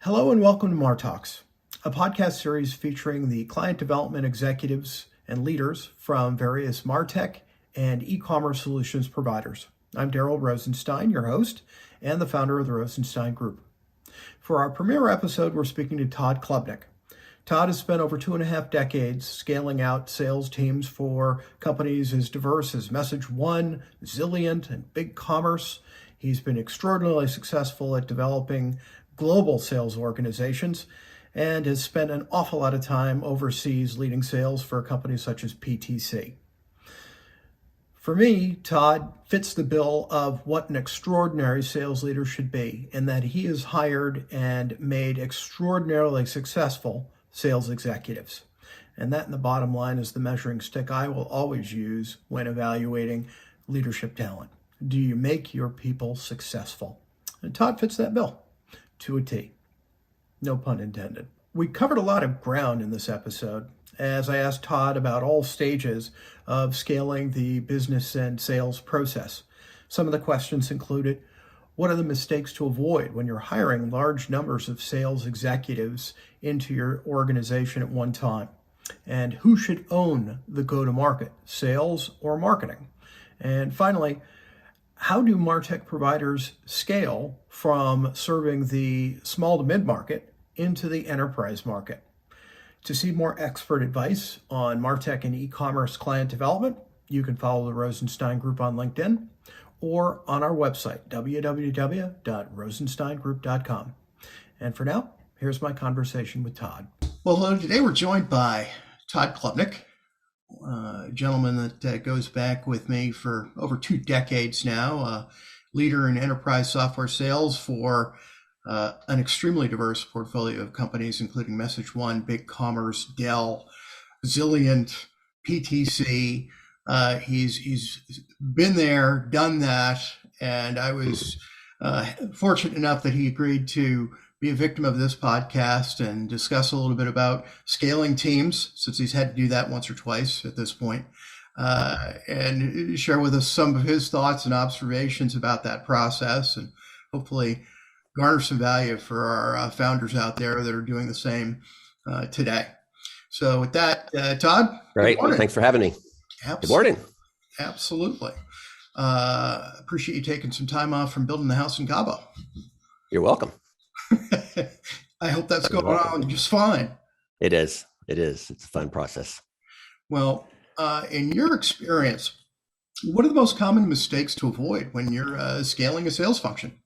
Hello and welcome to Martalks, a podcast series featuring the client development executives and leaders from various Martech and e-commerce solutions providers. I'm Darrell Rosenstein, your host, and the founder of the Rosenstein Group. For our premiere episode, we're speaking to Tod Klubnik. Tod has spent over 2.5 decades scaling out sales teams for companies as diverse as MessageOne, Zilliant, and BigCommerce. He's been extraordinarily successful at developing global sales organizations and has spent an awful lot of time overseas leading sales for companies such as PTC. For me, Tod fits the bill of what an extraordinary sales leader should be, in that he has hired and made extraordinarily successful sales executives. And that, in the bottom line, is the measuring stick I will always use when evaluating leadership talent. Do you make your people successful? And Tod fits that bill to a T. No pun intended. We covered a lot of ground in this episode as I asked Tod about all stages of scaling the business and sales process. Some of the questions included, what are the mistakes to avoid when you're hiring large numbers of sales executives into your organization at one time? And who should own the go-to-market, sales or marketing? And finally, how do Martech providers scale from serving the small to mid-market into the enterprise market? To see more expert advice on Martech and e-commerce client development, you can follow the Rosenstein Group on LinkedIn or on our website, www.rosensteingroup.com. And for now, here's my conversation with Tod. Well, hello. Today we're joined by Tod Klubnik, a gentleman that goes back with me for over 2 decades now, a leader in enterprise software sales for an extremely diverse portfolio of companies, including MessageOne, BigCommerce, Dell, Zilliant, PTC. He's been there, done that, and I was fortunate enough that he agreed to be a victim of this podcast and discuss a little bit about scaling teams, since he's had to do that once or twice at this point, and share with us some of his thoughts and observations about that process, and hopefully garner some value for our founders out there that are doing the same today. So with that, Tod. Great. Thanks for having me. Absolutely. Good morning. Absolutely. Appreciate you taking some time off from building the house in Cabo. You're welcome. I hope that's going on just fine. It is. It's a fun process. Well, in your experience, what are the most common mistakes to avoid when you're scaling a sales function?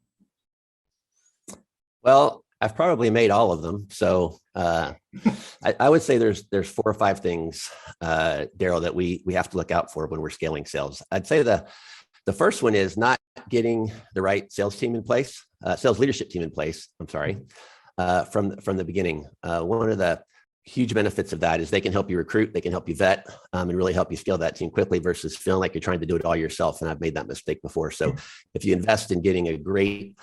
Well, I've probably made all of them. So I would say there's 4 or 5 things, Darrell, that we have to look out for when we're scaling sales. I'd say the first one is not getting the right sales team in place, sales leadership team in place. I'm sorry, from the beginning. One of the huge benefits of that is they can help you recruit, they can help you vet, and really help you scale that team quickly versus feeling like you're trying to do it all yourself. And I've made that mistake before. So if you invest in getting a great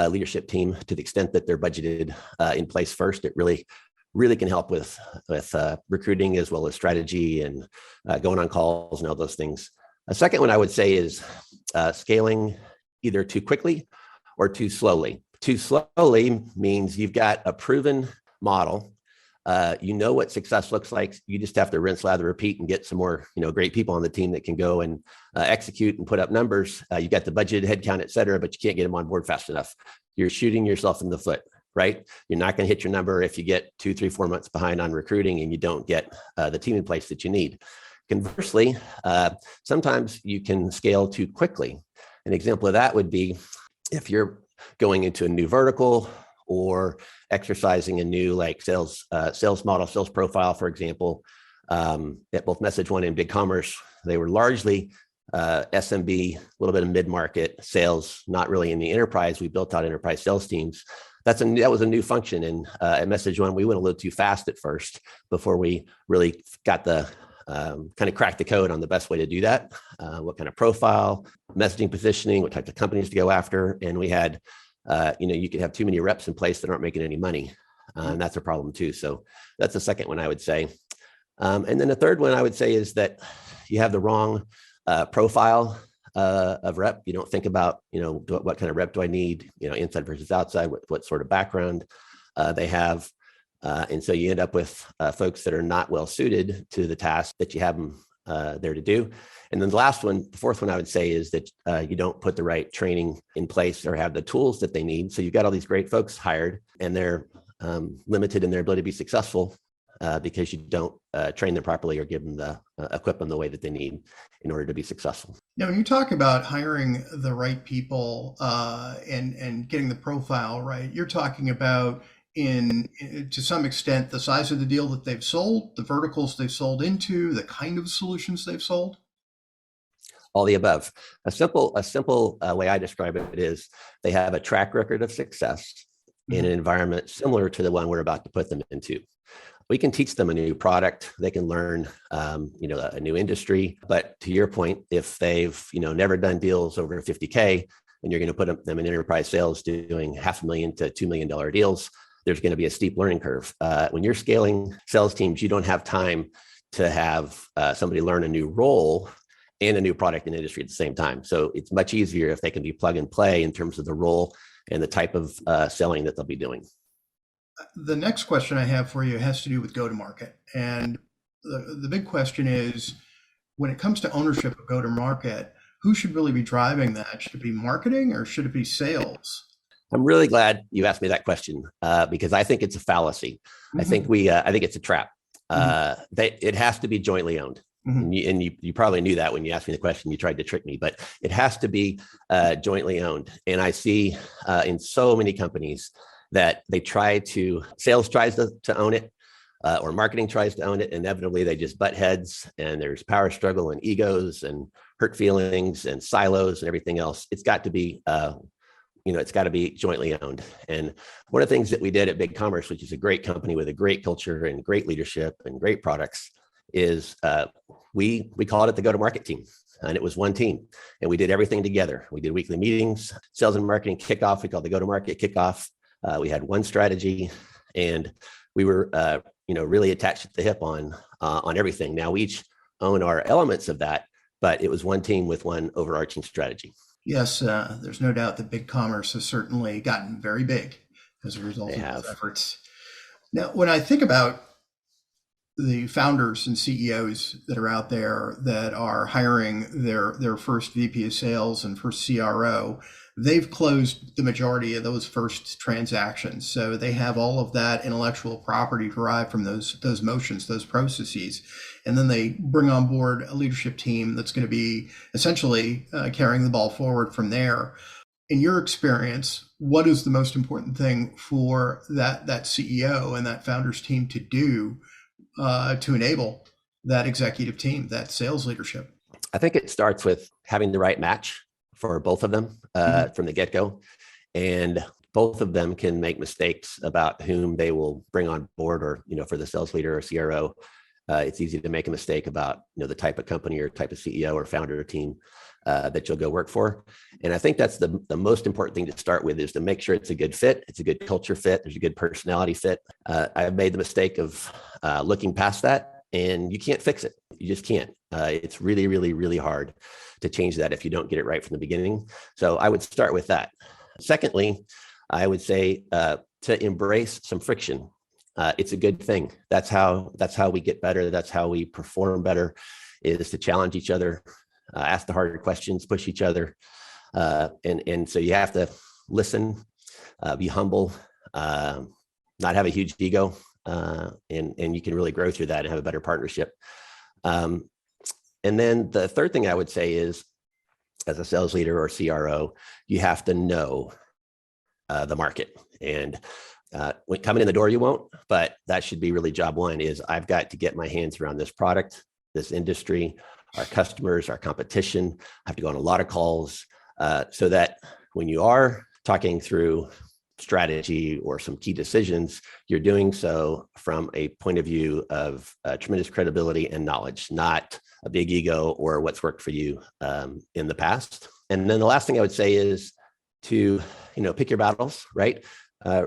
leadership team to the extent that they're budgeted in place first, it really can help with recruiting as well as strategy and going on calls and all those things. A second one I would say is scaling either too quickly or too slowly. Too slowly means you've got a proven model. You know what success looks like. You just have to rinse, lather, repeat, and get some more, great people on the team that can go and execute and put up numbers. You got the budgeted headcount, et cetera, but you can't get them on board fast enough. You're shooting yourself in the foot, right? You're not going to hit your number if you get 2, 3, 4 months behind on recruiting and you don't get the team in place that you need. Conversely, sometimes you can scale too quickly. An example of that would be if you're going into a new vertical or exercising a new sales model, sales profile, for example. At both MessageOne and BigCommerce, they were largely SMB, a little bit of mid-market sales, not really in the enterprise. We built out enterprise sales teams. That was a new function. And at MessageOne, we went a little too fast at first before we really got the kind of cracked the code on the best way to do that. What kind of profile, messaging, positioning, what types of companies to go after. And we had you could have too many reps in place that aren't making any money. And that's a problem too. So that's the second one I would say. And then the third one I would say is that you have the wrong profile of rep. You don't think about, what kind of rep do I need, inside versus outside, what sort of background. they have. And so you end up with folks that are not well suited to the task that you have them there to do. And then the fourth one I would say is that you don't put the right training in place or have the tools that they need. So you've got all these great folks hired and they're limited in their ability to be successful because you don't train them properly or give them equip them the way that they need in order to be successful. Now, when you talk about hiring the right people and getting the profile right, you're talking about to some extent the size of the deal that they've sold, the verticals they've sold into, the kind of solutions they've sold. All the above. A simple way I describe it is they have a track record of success in an environment similar to the one we're about to put them into. We can teach them a new product. They can learn, a new industry. But to your point, if they've, never done deals over 50K, and you're going to put them in enterprise sales doing $500,000 to $2 million deals, there's going to be a steep learning curve. When you're scaling sales teams, you don't have time to have somebody learn a new role and a new product and industry at the same time. So it's much easier if they can be plug and play in terms of the role and the type of selling that they'll be doing. The next question I have for you has to do with go-to-market. And the big question is, when it comes to ownership of go-to-market, who should really be driving that? Should it be marketing or should it be sales? I'm really glad you asked me that question because I think it's a fallacy. I think it's a trap. It has to be jointly owned. And you probably knew that when you asked me the question. You tried to trick me, but it has to be jointly owned. And I see in so many companies that sales tries to own it, or marketing tries to own it. Inevitably, they just butt heads, and there's power struggle and egos and hurt feelings and silos and everything else. It's got to be, it's got to be jointly owned. And one of the things that we did at BigCommerce, which is a great company with a great culture and great leadership and great products, is we called it the go-to-market team. And it was one team, and we did everything together. We did weekly meetings, sales and marketing kickoff. We called the go-to-market kickoff. We had one strategy, and we were, really attached at the hip on everything. Now we each own our elements of that, but it was one team with one overarching strategy. Yes, there's no doubt that BigCommerce has certainly gotten very big as a result of those efforts. Now, when I think about the founders and CEOs that are out there that are hiring their first VP of sales and first CRO, they've closed the majority of those first transactions. So they have all of that intellectual property derived from those motions, those processes. And then they bring on board a leadership team that's going to be essentially carrying the ball forward from there. In your experience, what is the most important thing for that CEO and that founders team to do to enable that executive team, that sales leadership? I think it starts with having the right match for both of them from the get-go. And both of them can make mistakes about whom they will bring on board, or, for the sales leader or CRO, it's easy to make a mistake about, the type of company or type of CEO or founder or team that you'll go work for. And I think that's the most important thing to start with, is to make sure it's a good fit. It's a good culture fit. There's a good personality fit. I've made the mistake of looking past that, and you can't fix it. You just can't. It's really, really, really hard to change that if you don't get it right from the beginning. So I would start with that. Secondly, I would say to embrace some friction. It's a good thing. That's how we get better. That's how we perform better, is to challenge each other, ask the harder questions, push each other. And so you have to listen, be humble, not have a huge ego, and you can really grow through that and have a better partnership. And then the third thing I would say is, as a sales leader or CRO, you have to know the market. And when coming in the door, you won't, but that should be really job one, is I've got to get my hands around this product, this industry, our customers, our competition. I have to go on a lot of calls so that when you are talking through strategy or some key decisions, you're doing so from a point of view of tremendous credibility and knowledge, not a big ego or what's worked for you in the past. And then the last thing I would say is to, pick your battles, right?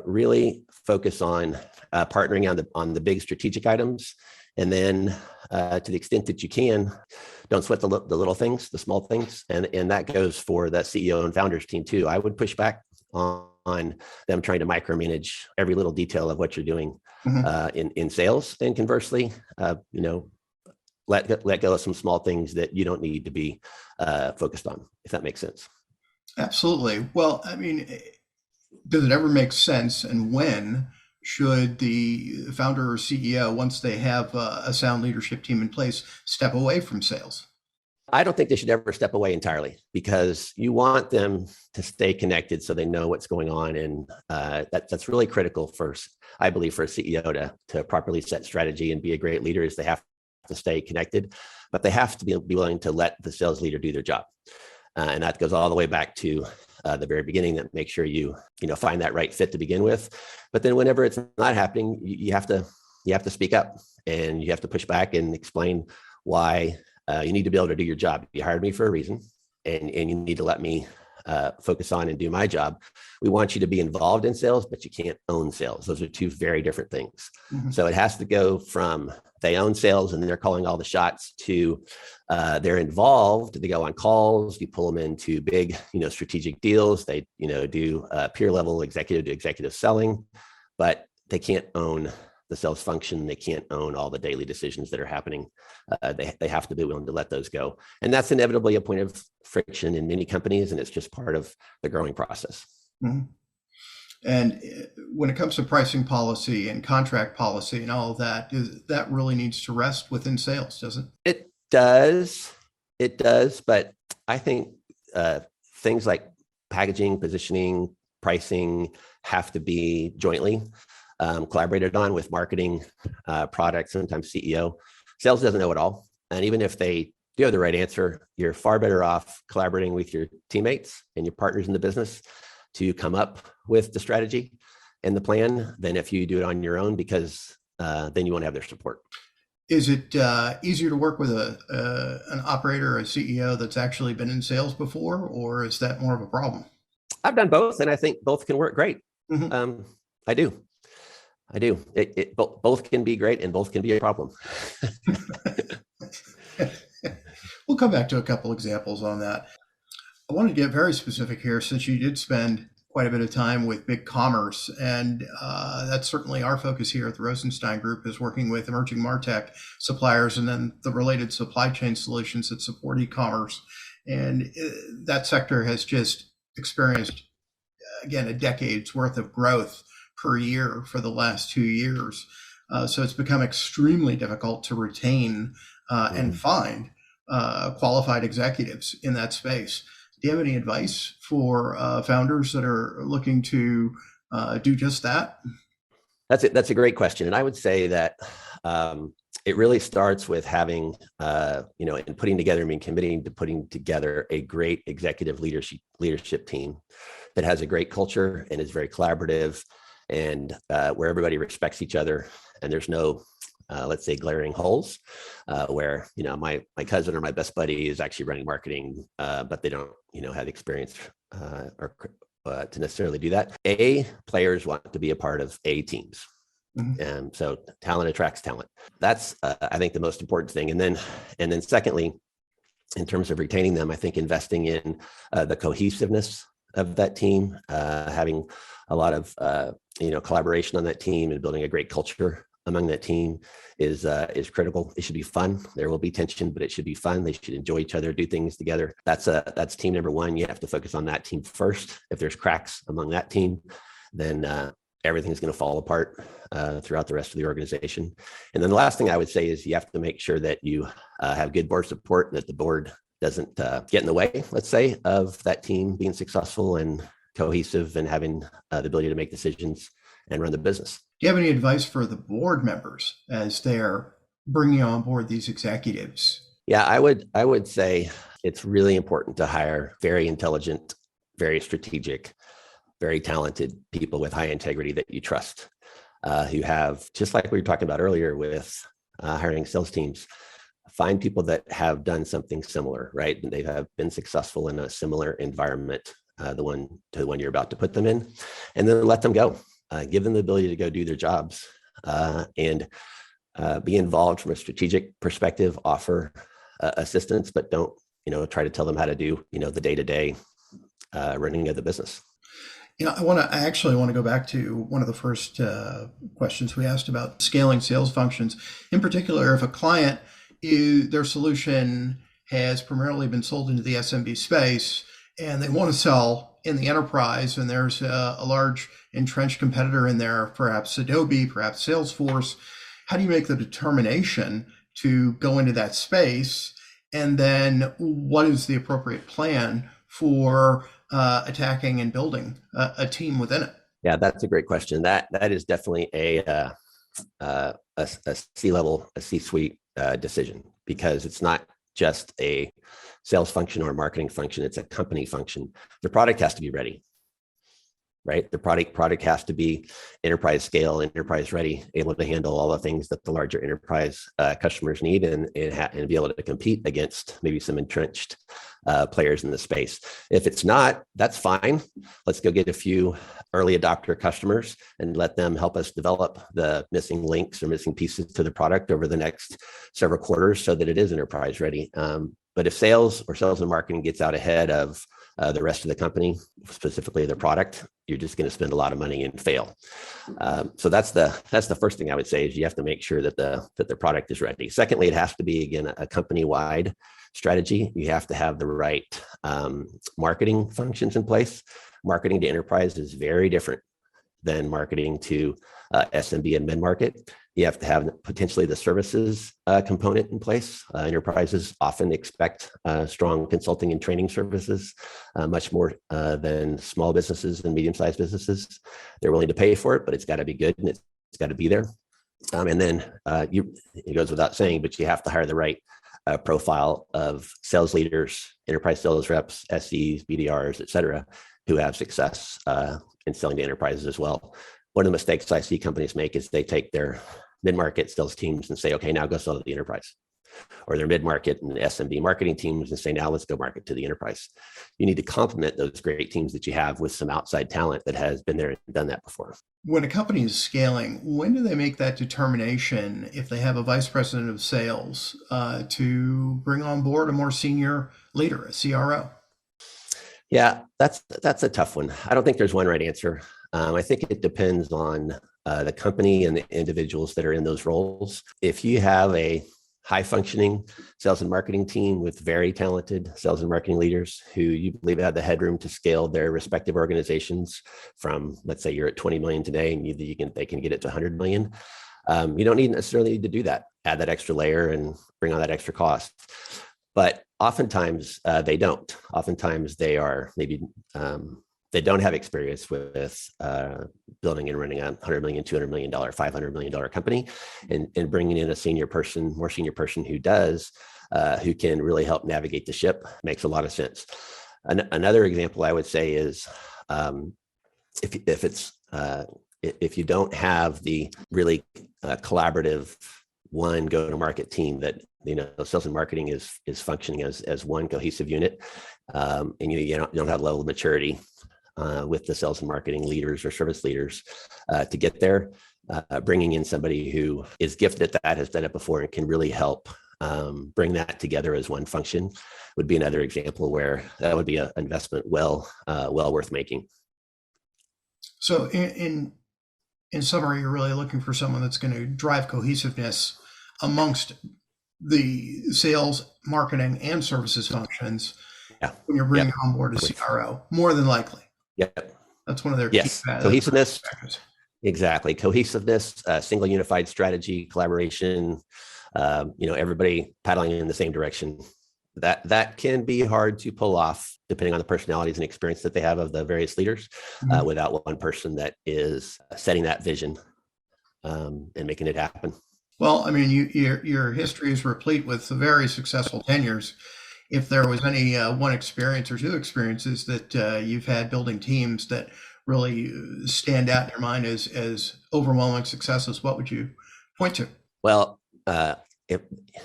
Really focus on partnering on the big strategic items. And then to the extent that you can, don't sweat the little things, the small things. And that goes for that CEO and founders team too. I would push back on on them trying to micromanage every little detail of what you're doing in sales. And conversely, let go of some small things that you don't need to be focused on, if that makes sense. Absolutely. Well, I mean, does it ever make sense, and when should the founder or CEO, once they have a sound leadership team in place, step away from sales? I don't think they should ever step away entirely, because you want them to stay connected so they know what's going on. And that's really critical I believe, for a CEO to properly set strategy and be a great leader, is they have to stay connected, but they have to be willing to let the sales leader do their job. And that goes all the way back to the very beginning, that make sure you find that right fit to begin with. But then whenever it's not happening, you have to speak up, and you have to push back and explain why you need to be able to do your job. You hired me for a reason, and you need to let me focus on and do my job. We want you to be involved in sales, but you can't own sales. Those are two very different things. So it has to go from they own sales and they're calling all the shots to they're involved. They go on calls. You pull them into big, strategic deals. They, do peer level executive to executive selling, but they can't own the sales function. They can't own all the daily decisions that are happening. They have to be willing to let those go. And that's inevitably a point of friction in many companies. And it's just part of the growing process. And when it comes to pricing policy and contract policy and all of that, that really needs to rest within sales, doesn't it? It does. But I think things like packaging, positioning, pricing have to be jointly collaborated on with marketing, product, sometimes CEO. Sales doesn't know it all. And even if they do have the right answer, you're far better off collaborating with your teammates and your partners in the business to come up with the strategy and the plan than if you do it on your own, because then you won't have their support. Is it easier to work with an operator or a CEO that's actually been in sales before, or is that more of a problem? I've done both, and I think both can work great. I do. Both can be great, and both can be a problem. We'll come back to a couple examples on that. I want to get very specific here, since you did spend quite a bit of time with BigCommerce, and that's certainly our focus here at the Rosenstein Group, is working with emerging Martech suppliers and then the related supply chain solutions that support e-commerce. And that sector has just experienced, again, a decade's worth of growth per year for the last 2 years. So it's become extremely difficult to retain and find qualified executives in that space. Do you have any advice for founders that are looking to do just that? That's a great question. And I would say that it really starts with having, and putting together, committing to putting together a great executive leadership team that has a great culture and is very collaborative, and where everybody respects each other, and there's no, let's say, glaring holes where, my cousin or my best buddy is actually running marketing, but they don't, have experience or to necessarily do that. Players want to be a part of teams. And so talent attracts talent. That's, I think, the most important thing. And then secondly, in terms of retaining them, I think investing in the cohesiveness of that team, having a lot of, collaboration on that team and building a great culture among that team is critical. It should be fun. There will be tension, but it should be fun. They should enjoy each other, do things together. That's team number one. You have to focus on that team first. If there's cracks among that team, then everything's going to fall apart throughout the rest of the organization. And then the last thing I would say is you have to make sure that you have good board support, and that the board doesn't get in the way, let's say, of that team being successful and cohesive and having the ability to make decisions and run the business. Do you have any advice for the board members as they're bringing on board these executives? Yeah, I would say it's really important to hire very intelligent, very strategic, very talented people with high integrity that you trust, who have, just like we were talking about earlier with hiring sales teams, find people that have done something similar, right? And they have been successful in a similar environment, the one you're about to put them in, and then let them go. Give them the ability to go do their jobs and be involved from a strategic perspective, offer assistance, but don't, try to tell them how to do, the day-to-day running of the business. I actually want to go back to one of the first questions we asked about scaling sales functions. In particular, if a client, their solution has primarily been sold into the SMB space and they want to sell in the enterprise, and there's a large entrenched competitor in there, perhaps Adobe, perhaps Salesforce, how do you make the determination to go into that space? And then what is the appropriate plan for attacking and building a team within it? Yeah, that's a great question. That is definitely a C-level, a C-suite decision, because it's not just a sales function or a marketing function. It's a company function. The product has to be ready, right? The product has to be enterprise scale, enterprise ready, able to handle all the things that the larger enterprise customers need, and be able to compete against maybe some entrenched players in the space. If it's not, that's fine. Let's go get a few early adopter customers and let them help us develop the missing links or missing pieces to the product over the next several quarters so that it is enterprise ready. But if sales and marketing gets out ahead of the rest of the company, specifically the product, you're just going to spend a lot of money and fail. So that's the first thing I would say, is you have to make sure that the product is ready. Secondly, it has to be, again, a company-wide strategy. You have to have the right marketing functions in place. Marketing to enterprise is very different than marketing to SMB and mid-market. You have to have potentially the services component in place. Enterprises often expect strong consulting and training services, much more than small businesses and medium-sized businesses. They're willing to pay for it, but it's got to be good and it's got to be there. And then it goes without saying, but you have to hire the right profile of sales leaders, enterprise sales reps, SEs, BDRs, et cetera, who have success in selling to enterprises as well. One of the mistakes I see companies make is they take their mid-market sales teams and say, okay, now go sell to the enterprise, or their mid-market and SMB marketing teams and say, now let's go market to the enterprise. You need to complement those great teams that you have with some outside talent that has been there and done that before. When a company is scaling, when do they make that determination, if they have a vice president of sales, to bring on board a more senior leader, a CRO? Yeah, that's a tough one. I don't think there's one right answer. I think it depends on the company and the individuals that are in those roles. If you have a high functioning sales and marketing team with very talented sales and marketing leaders who you believe have the headroom to scale their respective organizations from, let's say you're at 20 million today and they can get it to 100 million. You don't necessarily need to do that, add that extra layer and bring on that extra cost. But oftentimes they don't. Oftentimes they are maybe they don't have experience with building and running a $100 million, $200 million, $500 million company, and bringing in a more senior person who does, who can really help navigate the ship makes a lot of sense. Another example I would say is if you don't have the really collaborative one go-to-market team that, sales and marketing is functioning as one cohesive unit, and you don't have a level of maturity with the sales and marketing leaders or service leaders to get there, bringing in somebody who is gifted at that, has done it before, and can really help bring that together as one function would be another example where that would be an investment well worth making. So in summary, you're really looking for someone that's going to drive cohesiveness amongst the sales, marketing, and services functions. Yeah. When you're bringing on board a CRO, more than likely. Yep. That's one of their key cohesiveness. Exactly. Cohesiveness, single unified strategy, collaboration, everybody paddling in the same direction. That can be hard to pull off depending on the personalities and experience that they have of the various leaders, without one person that is setting that vision and making it happen. Well, I mean, your history is replete with very successful tenures. If there was any one experience or two experiences that you've had building teams that really stand out in your mind as overwhelming successes, what would you point to? Well,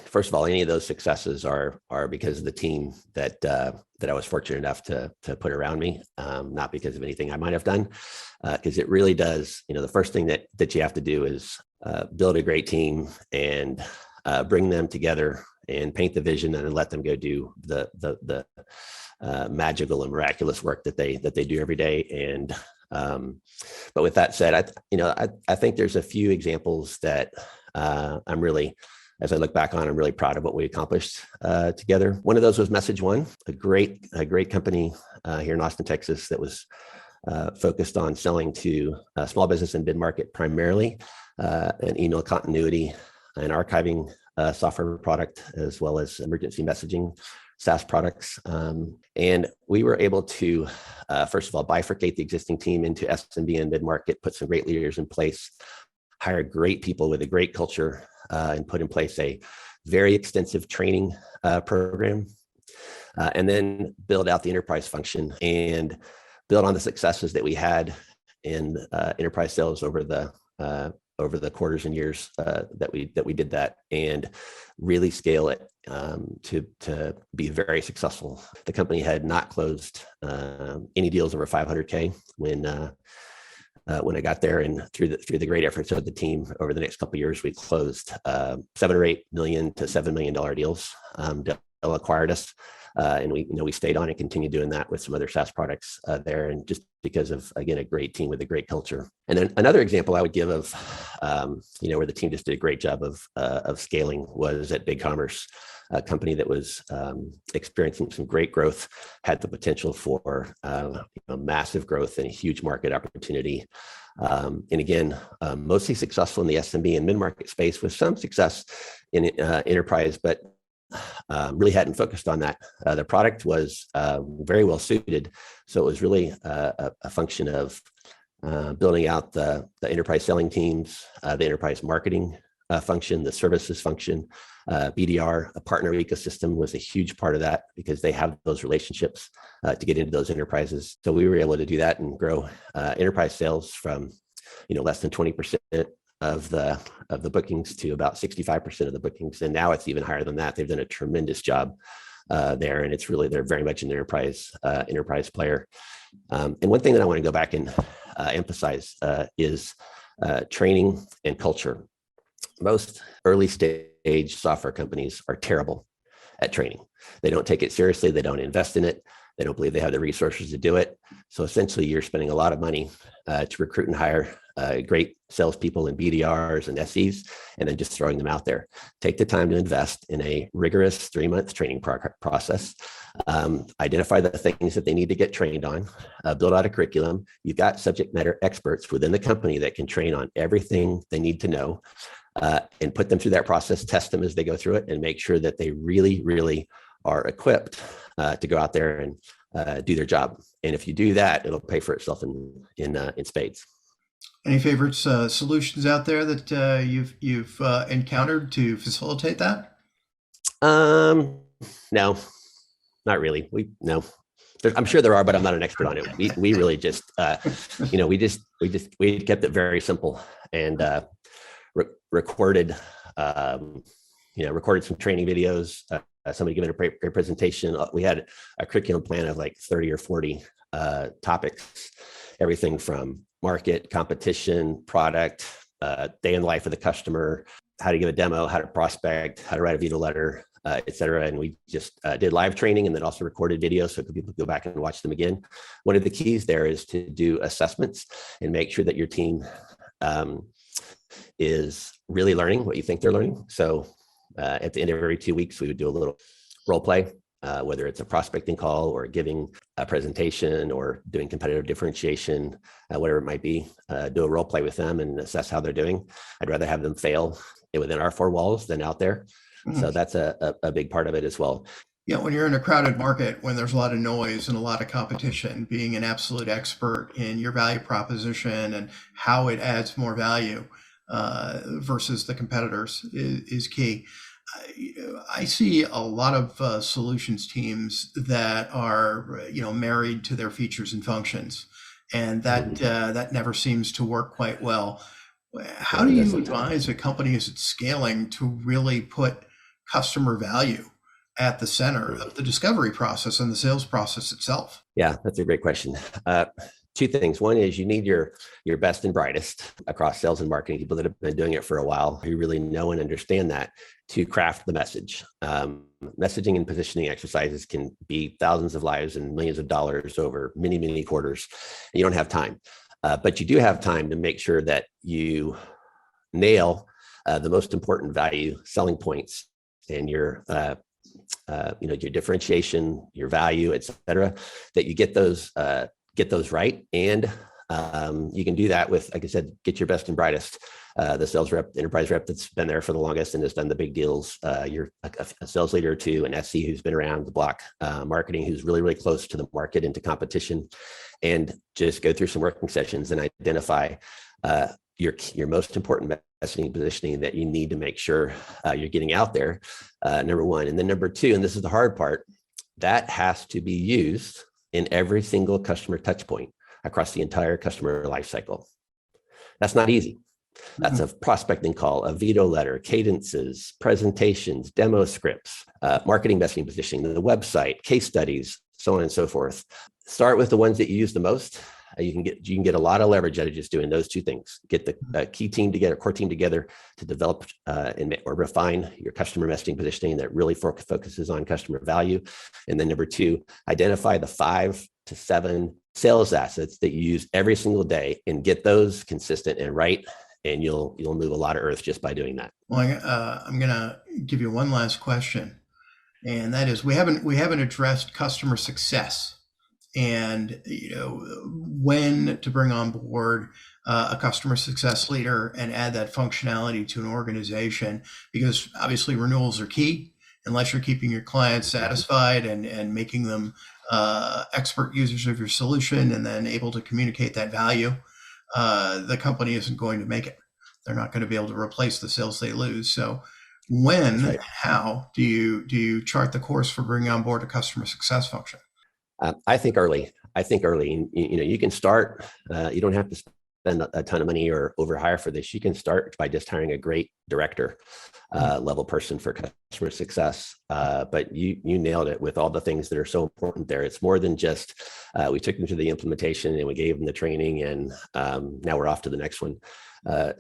first of all, any of those successes are because of the team that I was fortunate enough to put around me, not because of anything I might have done, because it really does. The first thing that you have to do is build a great team and bring them together and paint the vision and then let them go do the magical and miraculous work that they do every day, and But with that said, I think there's a few examples that I'm really, as I look back on, I'm really proud of what we accomplished together. One of those was MessageOne, a great company here in Austin, Texas, that was focused on selling to small business and mid-market primarily, and email continuity and archiving software product, as well as emergency messaging SaaS products. And we were able to, first of all, bifurcate the existing team into SMB and mid-market, put some great leaders in place, hire great people with a great culture, and put in place a very extensive training program, and then build out the enterprise function and build on the successes that we had in enterprise sales over the quarters and years that we did that, and really scale it to be very successful. The company had not closed any deals over 500K when I got there, and through the great efforts of the team over the next couple of years, we closed $7 or $8 million to $7 million deals. Dell acquired us, and we stayed on and continued doing that with some other SaaS products there, and just because of, again, a great team with a great culture. And then another example I would give of where the team just did a great job of scaling was at BigCommerce, a company that was experiencing some great growth, had the potential for massive growth and a huge market opportunity. And again, mostly successful in the SMB and mid-market space, with some success in enterprise, but really hadn't focused on that. The product was very well suited, so it was really a function of building out the enterprise selling teams, the enterprise marketing function, the services function. BDR, a partner ecosystem, was a huge part of that, because they have those relationships to get into those enterprises. So we were able to do that and grow enterprise sales from less than 20% of the bookings to about 65% of the bookings, and now it's even higher than that. They've done a tremendous job there, and it's really, they're very much an enterprise player. And one thing that I want to go back and emphasize is training and culture. Most early stage software companies are terrible at training. They don't take it seriously. They don't invest in it. They don't believe they have the resources to do it. So essentially, you're spending a lot of money to recruit and hire great salespeople and BDRs and SEs, and then just throwing them out there. Take the time to invest in a rigorous 3-month training process. Identify the things that they need to get trained on. Build out a curriculum. You've got subject matter experts within the company that can train on everything they need to know, and put them through that process. Test them as they go through it, and make sure that they really, really are equipped to go out there and do their job. And if you do that, it'll pay for itself in spades. Any favorite solutions out there that you've encountered to facilitate that? No, not really. I'm sure there are, but I'm not an expert on it. We really just, we kept it very simple, and recorded some training videos. Somebody giving a great presentation. We had a curriculum plan of like 30 or 40 topics, everything from market, competition, product, day in the life of the customer, how to give a demo, how to prospect, how to write a veto letter, et cetera. And we just did live training, and then also recorded videos so people could go back and watch them again. One of the keys there is to do assessments and make sure that your team is really learning what you think they're learning. So at the end of every 2 weeks, we would do a little role play, whether it's a prospecting call or giving a presentation or doing competitive differentiation, whatever it might be. Do a role play with them and assess how they're doing. I'd rather have them fail within our 4 walls than out there. Mm-hmm. So that's a big part of it as well. Yeah, when you're in a crowded market, when there's a lot of noise and a lot of competition, being an absolute expert in your value proposition and how it adds more value versus the competitors is key. I see a lot of solutions teams that are, married to their features and functions, and that never seems to work quite well. How do you advise a company as it's scaling to really put customer value at the center of the discovery process and the sales process itself? Yeah, that's a great question. two things. One is you need your best and brightest across sales and marketing, people that have been doing it for a while, who really know and understand that, to craft the message. Messaging and positioning exercises can be thousands of lives and millions of dollars over many, many quarters. And you don't have time, but you do have time to make sure that you nail the most important value selling points and your your differentiation, your value, et cetera, that you get those right. And you can do that with, like I said, get your best and brightest, the sales rep, enterprise rep that's been there for the longest and has done the big deals. You're a sales leader or two, an SC who's been around the block, marketing who's really, really close to the market and to competition, and just go through some working sessions and identify your most important messaging positioning that you need to make sure you're getting out there, number one. And then number two, and this is the hard part, that has to be used in every single customer touch point across the entire customer lifecycle. That's not easy. That's a prospecting call, a veto letter, cadences, presentations, demo scripts, marketing messaging positioning, the website, case studies, so on and so forth. Start with the ones that you use the most. You can get a lot of leverage out of just doing those two things. Get the key team together, core team together to develop or refine your customer messaging positioning that really focuses on customer value. And then number two, identify the 5 to 7 sales assets that you use every single day and get those consistent and right. And you'll move a lot of earth just by doing that. Well, I'm going to give you one last question, and that is we haven't addressed customer success. And when to bring on board a customer success leader and add that functionality to an organization, because obviously renewals are key. Unless you're keeping your clients satisfied and making them expert users of your solution and then able to communicate that value, the company isn't going to make it. They're not going to be able to replace the sales they lose. So when, how do you chart the course for bringing on board a customer success function? I think early. You can start. You don't have to spend a ton of money or overhire for this. You can start by just hiring a great director level person for customer success. But you nailed it with all the things that are so important there. It's more than just we took them to the implementation and we gave them the training and now we're off to the next one.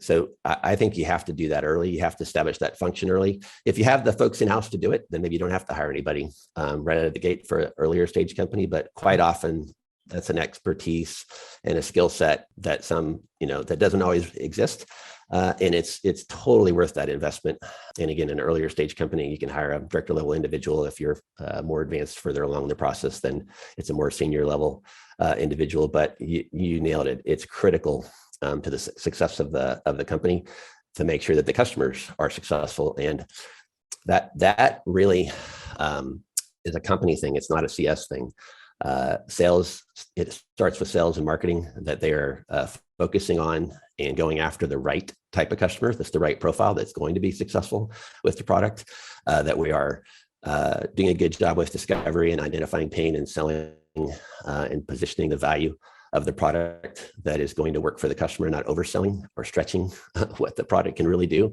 So I think you have to do that early. You have to establish that function early. If you have the folks in-house to do it, then maybe you don't have to hire anybody right out of the gate for an earlier stage company. But quite often that's an expertise and a skill set that that doesn't always exist. And it's totally worth that investment. And again, an earlier stage company, you can hire a director level individual. If you're more advanced further along the process, then it's a more senior level individual. But you nailed it. It's critical to the success of the company to make sure that the customers are successful. And that really is a company thing. It's not a CS thing. Sales, it starts with sales and marketing, that they are focusing on and going after the right type of customer. That's the right profile that's going to be successful with the product, that we are doing a good job with discovery and identifying pain and selling and positioning the value of the product that is going to work for the customer, not overselling or stretching what the product can really do.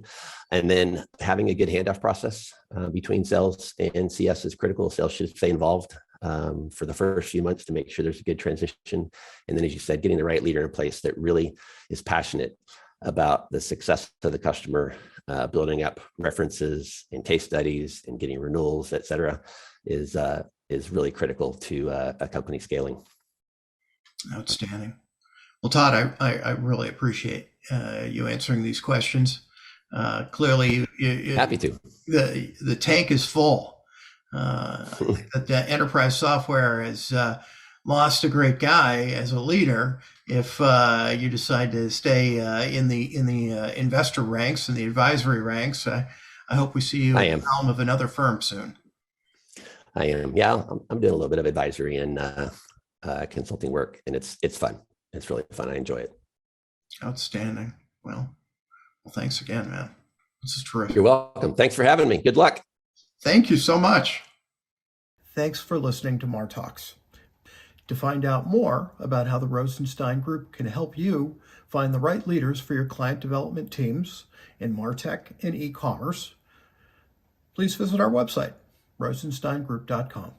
And then having a good handoff process between sales and CS is critical. Sales should stay involved for the first few months to make sure there's a good transition. And then, as you said, getting the right leader in place that really is passionate about the success of the customer, building up references and case studies and getting renewals, et cetera, is really critical to a company scaling. Outstanding. Well, Todd, I really appreciate you answering these questions. Clearly, happy to. The tank is full. The enterprise software has lost a great guy as a leader. If you decide to stay in the investor ranks and the advisory ranks, I hope we see you at the helm of another firm soon. I am. Yeah, I'm doing a little bit of advisory and consulting work, and it's fun. It's really fun. I enjoy it. Outstanding. Well, thanks again, man. This is terrific. You're welcome. Thanks for having me. Good luck. Thank you so much. Thanks for listening to Martalks. To find out more about how the Rosenstein Group can help you find the right leaders for your client development teams in Martech and e-commerce, please visit our website, rosensteingroup.com.